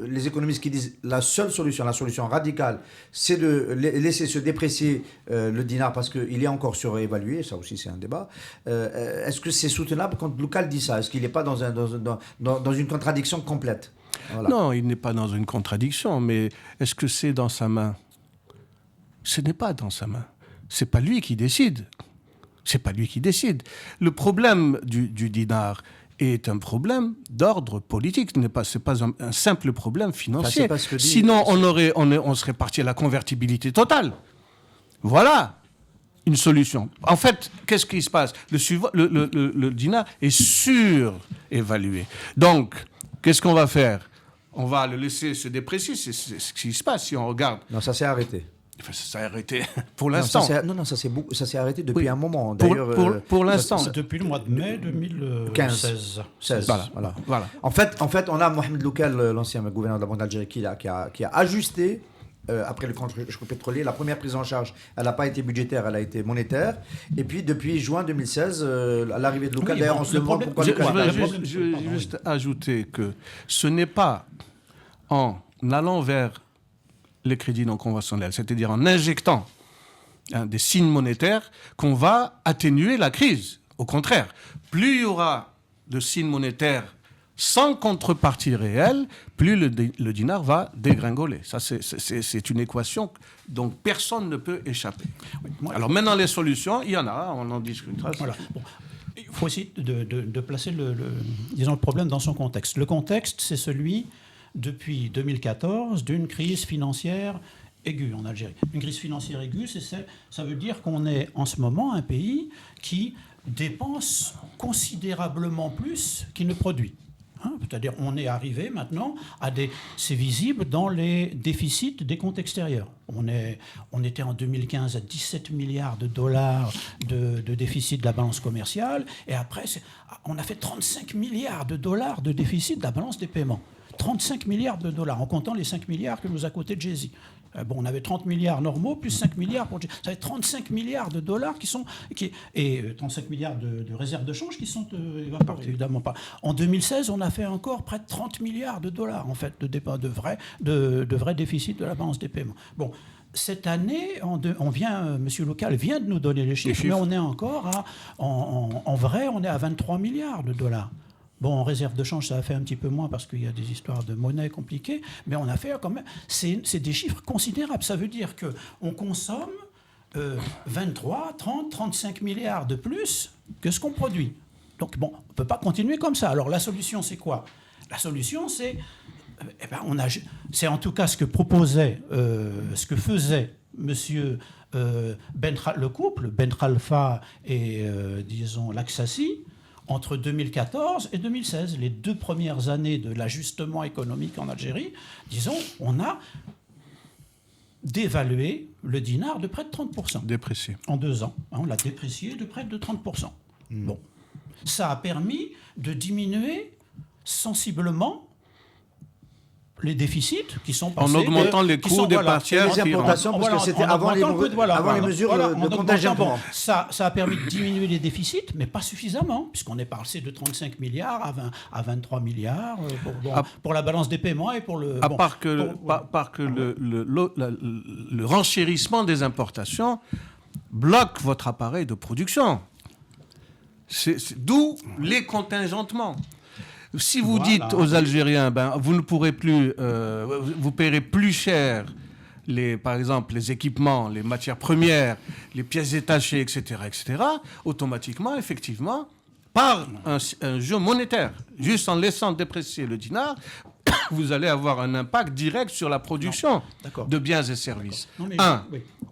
les économistes qui disent la solution radicale, c'est de laisser se déprécier le dinar parce qu'il est encore surévalué, ça aussi c'est un débat, est-ce que c'est soutenable quand Loukal dit ça? Est-ce qu'il n'est pas dans une contradiction complète? Voilà. Non, il n'est pas dans une contradiction, mais est-ce que c'est dans sa main? Ce n'est pas dans sa main. C'est pas lui qui décide. C'est pas lui qui décide. Le problème du dinar est un problème d'ordre politique. C'est pas un simple problème financier. Sinon, on serait parti à la convertibilité totale. Voilà une solution. En fait, qu'est-ce qui se passe? Le dinar est surévalué. Donc, qu'est-ce qu'on va faire? On va le laisser se déprécier. C'est ce qui se passe si on regarde. Non, ça s'est arrêté. Enfin, ça s'est arrêté pour l'instant. Ça s'est arrêté depuis un moment. D'ailleurs, pour l'instant. C'est depuis le mois de mai 2016. 16. Voilà. En fait, on a Mohamed Loukal, l'ancien gouverneur de la Banque d'Algérie, qui a ajusté, après le choc pétrolier, la première prise en charge, elle n'a pas été budgétaire, elle a été monétaire. Et puis, depuis juin 2016, à l'arrivée de Loukal, d'ailleurs, on se demande pourquoi Loukal... Je veux juste ajouter que ce n'est pas en allant vers les crédits non conventionnels, c'est-à-dire en injectant des signes monétaires qu'on va atténuer la crise. Au contraire, plus il y aura de signes monétaires sans contrepartie réelle, plus le dinar va dégringoler. Ça, c'est une équation dont personne ne peut échapper. Alors maintenant, les solutions, il y en a, on en discutera. Voilà. Bon. Il faut essayer de placer disons, le problème dans son contexte. Le contexte, c'est celui, depuis 2014, d'une crise financière aiguë en Algérie. Une crise financière aiguë, ça veut dire qu'on est en ce moment un pays qui dépense considérablement plus qu'il ne produit. C'est-à-dire on est arrivé maintenant c'est visible dans les déficits des comptes extérieurs. On était en 2015 à 17 milliards de dollars de déficit de la balance commerciale, et après on a fait 35 milliards de dollars de déficit de la balance des paiements. 35 milliards de dollars, en comptant les 5 milliards que nous a coûté Jay-Z. On avait 30 milliards normaux, plus 5 milliards pour Jay-Z. Ça fait 35 milliards de dollars et 35 milliards de réserves de change qui sont évaporées, évidemment pas. En 2016, on a fait encore près de 30 milliards de dollars, en fait, de vrais déficits de la balance des paiements. Bon. Cette année, M. Loukal vient de nous donner les chiffres, mais on est encore en vrai, on est à 23 milliards de dollars. Bon, en réserve de change, ça a fait un petit peu moins parce qu'il y a des histoires de monnaie compliquées, mais on a fait quand même... C'est des chiffres considérables. Ça veut dire qu'on consomme 23, 30, 35 milliards de plus que ce qu'on produit. Donc, bon, on ne peut pas continuer comme ça. Alors, la solution, c'est quoi? La solution, c'est... c'est en tout cas ce que proposait, ce que faisait monsieur le couple, Ben Khalfa et, disons, Laksassi, entre 2014 et 2016, les 2 premières années de l'ajustement économique en Algérie, disons, on a dévalué le dinar de près de 30%. Déprécié. En 2 ans. On l'a déprécié de près de 30%. Bon. Ça a permis de diminuer sensiblement les déficits qui sont passés... En augmentant les coûts des partiels. Les importations, parce que c'était avant les mesures de contingentement. Ça a permis de diminuer les déficits, mais pas suffisamment, puisqu'on est passé de 35 milliards à 23 milliards pour la balance des paiements et pour le... À part que le renchérissement des importations bloque votre appareil de production. D'où les contingentements. Si vous dites aux Algériens, vous ne pourrez plus, vous paierez plus cher, par exemple, les équipements, les matières premières, les pièces détachées, etc., automatiquement, effectivement, par un jeu monétaire, juste en laissant déprécier le dinar, vous allez avoir un impact direct sur la production de biens et services.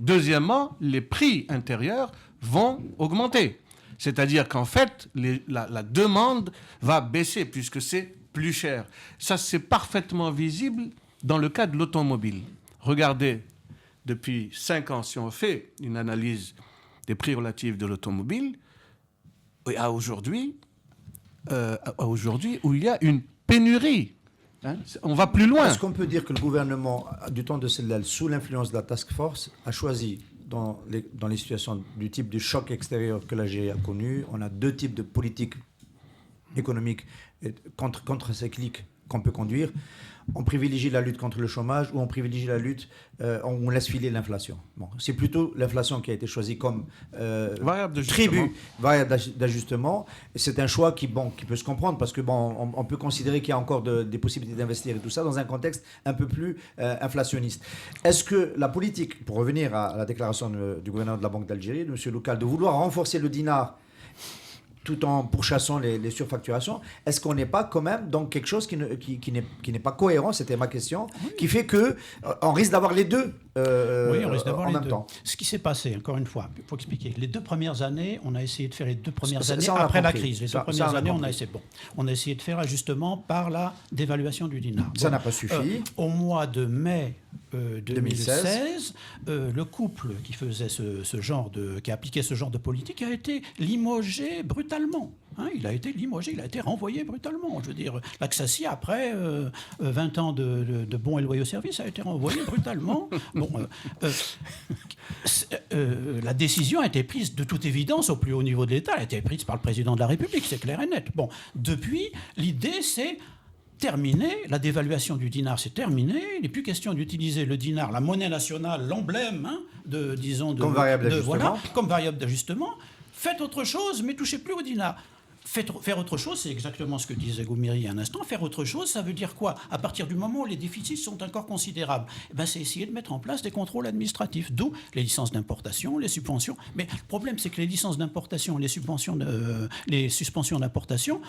Deuxièmement, les prix intérieurs vont augmenter. C'est-à-dire qu'en fait, la demande va baisser puisque c'est plus cher. Ça, c'est parfaitement visible dans le cas de l'automobile. Regardez, depuis 5 ans, si on fait une analyse des prix relatifs de l'automobile, à aujourd'hui, où il y a une pénurie. On va plus loin. Est-ce qu'on peut dire que le gouvernement, du temps de Sellal, sous l'influence de la task force, a choisi dans les situations du type de choc extérieur que l'Algérie a connu, on a deux types de politiques économiques contre-cycliques qu'on peut conduire. On privilégie la lutte contre le chômage ou on privilégie la lutte, on laisse filer l'inflation. Bon, c'est plutôt l'inflation qui a été choisie comme variable d'ajustement. C'est un choix qui peut se comprendre parce que on peut considérer qu'il y a encore des possibilités d'investir et tout ça dans un contexte un peu plus inflationniste. Est-ce que la politique, pour revenir à la déclaration du gouverneur de la Banque d'Algérie, de M. Loukal, de vouloir renforcer le dinar tout en pourchassant les surfacturations, est-ce qu'on n'est pas quand même dans quelque chose qui n'est pas cohérent, c'était ma question, qui fait qu'on risque d'avoir les deux en même temps. Ce qui s'est passé, encore une fois, il faut expliquer. Les 2 premières années, on a essayé de faire les 2 premières années après la crise. Les 2 premières années, on a essayé de faire ajustement par la dévaluation du dinar. Ça n'a pas suffi. Au mois de mai 2016, le couple qui faisait qui appliquait ce genre de politique a été limogé brutalement. Il a été limogé, il a été renvoyé brutalement. Je veux dire, l'Aksassi, après 20 ans de bons et loyaux services, a été renvoyé brutalement. La décision a été prise de toute évidence au plus haut niveau de l'État. Elle a été prise par le président de la République, c'est clair et net. Depuis, l'idée, c'est terminé, la dévaluation du dinar, c'est terminé. Il n'est plus question d'utiliser le dinar, la monnaie nationale, l'emblème, comme variable d'ajustement. Comme variable d'ajustement. Faites autre chose, mais touchez plus au dinar. Faire autre chose, c'est exactement ce que disait Goumiri il y a un instant. Faire autre chose, ça veut dire quoi? À partir du moment où les déficits sont encore considérables, c'est essayer de mettre en place des contrôles administratifs, d'où les licences d'importation, les subventions. Mais le problème, c'est que les licences d'importation, les suspensions d'importation,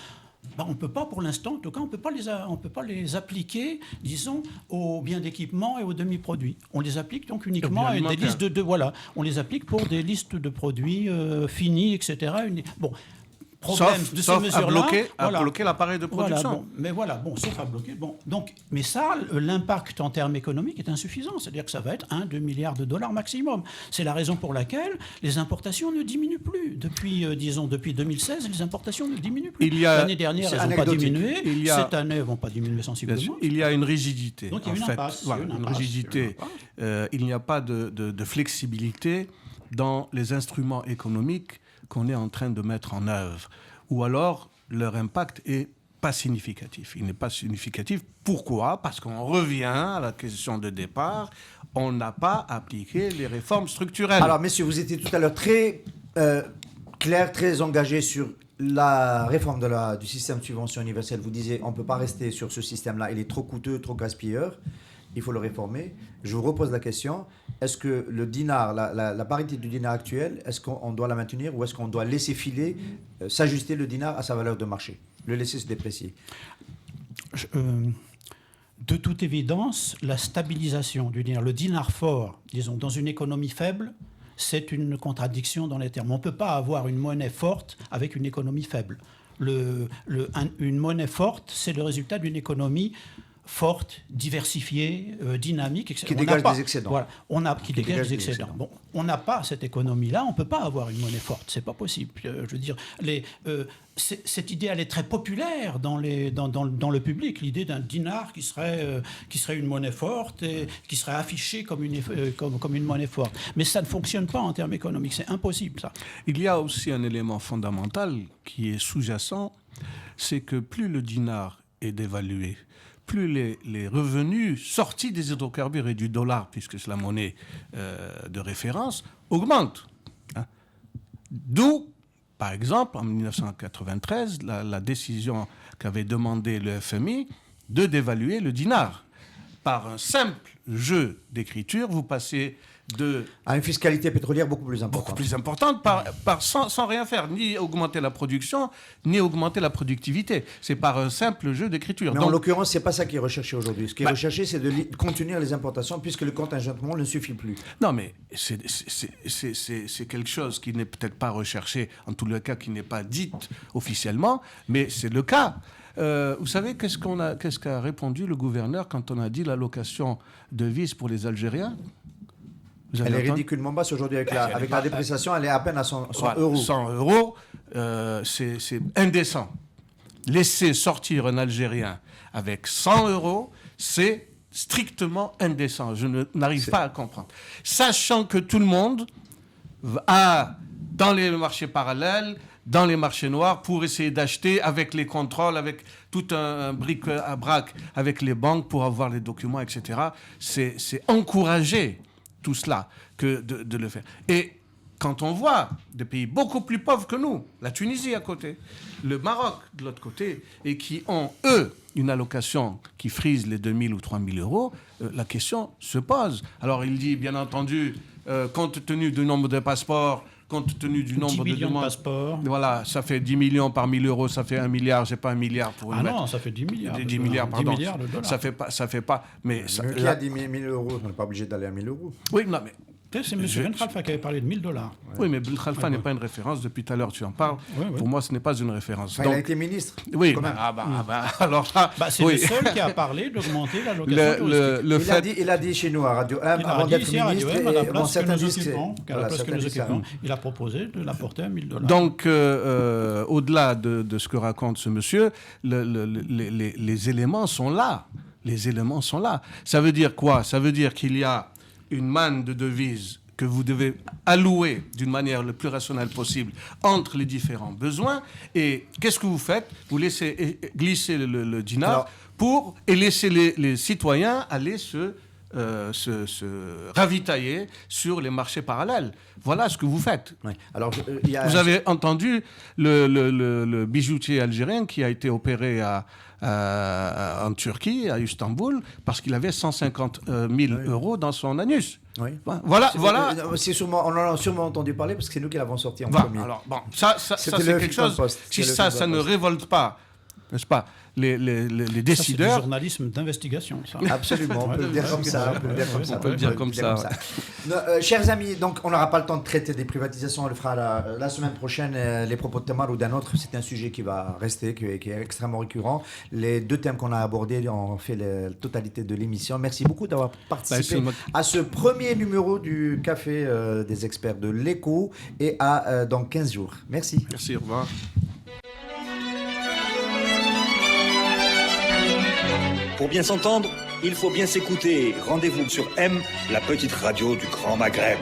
on ne peut pas, pour l'instant, en tout cas, on peut pas les appliquer, disons, aux biens d'équipement et aux demi-produits. On les applique donc uniquement à des listes on les applique pour des listes de produits finis, etc. Problème de ces mesures-là, à bloquer l'appareil de production. Sauf à bloquer. Mais ça, l'impact en termes économiques est insuffisant. C'est-à-dire que ça va être 1-2 milliards de dollars maximum. C'est la raison pour laquelle les importations ne diminuent plus. Depuis 2016, les importations ne diminuent plus. L'année dernière, elles n'ont pas diminué. Cette année, elles ne vont pas diminuer sensiblement. Il y a une rigidité. Donc il y a une impasse. Une rigidité. Il n'y a pas de flexibilité dans les instruments économiques qu'on est en train de mettre en œuvre. Ou alors, leur impact est pas significatif. Il n'est pas significatif. Pourquoi? Parce qu'on revient à la question de départ. On n'a pas appliqué les réformes structurelles. Alors, messieurs, vous étiez tout à l'heure très clair, très engagé sur la réforme du système de subvention universelle. Vous disiez, on ne peut pas rester sur ce système-là. Il est trop coûteux, trop gaspilleur. Il faut le réformer. Je vous repose la question. Est-ce que le dinar, la parité du dinar actuel, est-ce qu'on doit la maintenir ou est-ce qu'on doit laisser filer, s'ajuster le dinar à sa valeur de marché, le laisser se déprécier? De toute évidence, la stabilisation du dinar, le dinar fort, disons, dans une économie faible, c'est une contradiction dans les termes. On ne peut pas avoir une monnaie forte avec une économie faible. Une monnaie forte, c'est le résultat d'une économie forte, diversifiée, dynamique, etc. Qui dégage des excédents. Voilà, qui dégage des excédents. On n'a pas cette économie-là, on ne peut pas avoir une monnaie forte, c'est pas possible. Je veux dire, cette idée, elle est très populaire dans le public, l'idée d'un dinar qui serait une monnaie forte et qui serait affichée comme une monnaie forte. Mais ça ne fonctionne pas en termes économiques, c'est impossible, ça. Il y a aussi un élément fondamental qui est sous-jacent, c'est que plus le dinar est dévalué, plus les revenus sortis des hydrocarbures et du dollar, puisque c'est la monnaie de référence, augmentent. D'où, par exemple, en 1993, la décision qu'avait demandé le FMI de dévaluer le dinar. Par un simple jeu d'écriture, vous passez à une fiscalité pétrolière beaucoup plus importante. Beaucoup plus importante, sans rien faire, ni augmenter la production, ni augmenter la productivité. C'est par un simple jeu d'écriture. Mais en l'occurrence, ce n'est pas ça qui est recherché aujourd'hui. Ce qui est recherché, c'est de contenir les importations, puisque le contingentement ne suffit plus. Non, mais c'est quelque chose qui n'est peut-être pas recherché, en tous les cas, qui n'est pas dit officiellement, mais c'est le cas. Vous savez, qu'est-ce qu'a répondu le gouverneur quand on a dit l'allocation de devises pour les Algériens? Elle est ridiculement basse aujourd'hui avec la dépréciation, elle est à peine à 100 euros. 100 euros, c'est indécent. Laisser sortir un Algérien avec 100 euros, c'est strictement indécent. Je n'arrive pas à comprendre. Sachant que tout le monde a, dans les marchés parallèles, dans les marchés noirs, pour essayer d'acheter avec les contrôles, avec tout un bric-à-brac avec les banques pour avoir les documents, etc. C'est encourager tout cela que de le faire. Et quand on voit des pays beaucoup plus pauvres que nous, la Tunisie à côté, le Maroc de l'autre côté, et qui ont, eux, une allocation qui frise les 2 000 ou 3 000 euros, la question se pose. Alors il dit, bien entendu, compte tenu du nombre de passeports, compte tenu du nombre de demandes... passeports. Voilà, ça fait 10 millions par 1 000 euros, ça fait 1 milliard, j'ai pas 1 milliard pour le mettre. Non, ça fait 10 milliards. 10 milliards, pardon. 10 milliards de dollars. Ça fait pas... Mais qui a 10 000 euros, on n'est pas obligé d'aller à 1 000 euros. Oui, non, mais... C'est M. Ben Khalfa qui avait parlé de 1 000 dollars. Oui, mais Ben Khalfa n'est pas une référence. Depuis tout à l'heure, tu en parles. Pour moi, ce n'est pas une référence. Enfin, il a été ministre. Oui, alors là... c'est le seul qui a parlé d'augmenter l'allocation touristique. Il a dit chez nous à Radio M, avant d'être ministre, à la place que nous occupons, il a proposé de l'apporter à 1 000 dollars. Donc, au-delà de ce que raconte ce monsieur, les éléments sont là. Les éléments sont là. Ça veut dire quoi? Ça veut dire qu'il y a une manne de devises que vous devez allouer d'une manière le plus rationnelle possible entre les différents besoins. Et qu'est-ce que vous faites? Vous laissez glisser le dinar et laisser les citoyens aller se ravitailler sur les marchés parallèles. Voilà ce que vous faites. Oui. Alors, vous avez entendu le bijoutier algérien qui a été opéré en Turquie, à Istanbul, parce qu'il avait 150 000 euros dans son anus. Oui. Voilà. On en a sûrement entendu parler parce que c'est nous qui l'avons sorti en premier. Alors, ça c'est quelque chose. Si ça ne révolte pas, n'est-ce pas, les décideurs. C'est du journalisme d'investigation, ça. Absolument, on peut le dire comme ça. On peut le dire comme ça. Chers amis, donc on n'aura pas le temps de traiter des privatisations, on le fera la semaine prochaine. Les propos de Tamar ou d'un autre, c'est un sujet qui va rester, qui est extrêmement récurrent. Les deux thèmes qu'on a abordés ont fait la totalité de l'émission. Merci beaucoup d'avoir participé à ce premier numéro du Café des experts de l'Écho et à dans 15 jours. Merci. Merci, au revoir. Pour bien s'entendre, il faut bien s'écouter. Rendez-vous sur M, la petite radio du Grand Maghreb.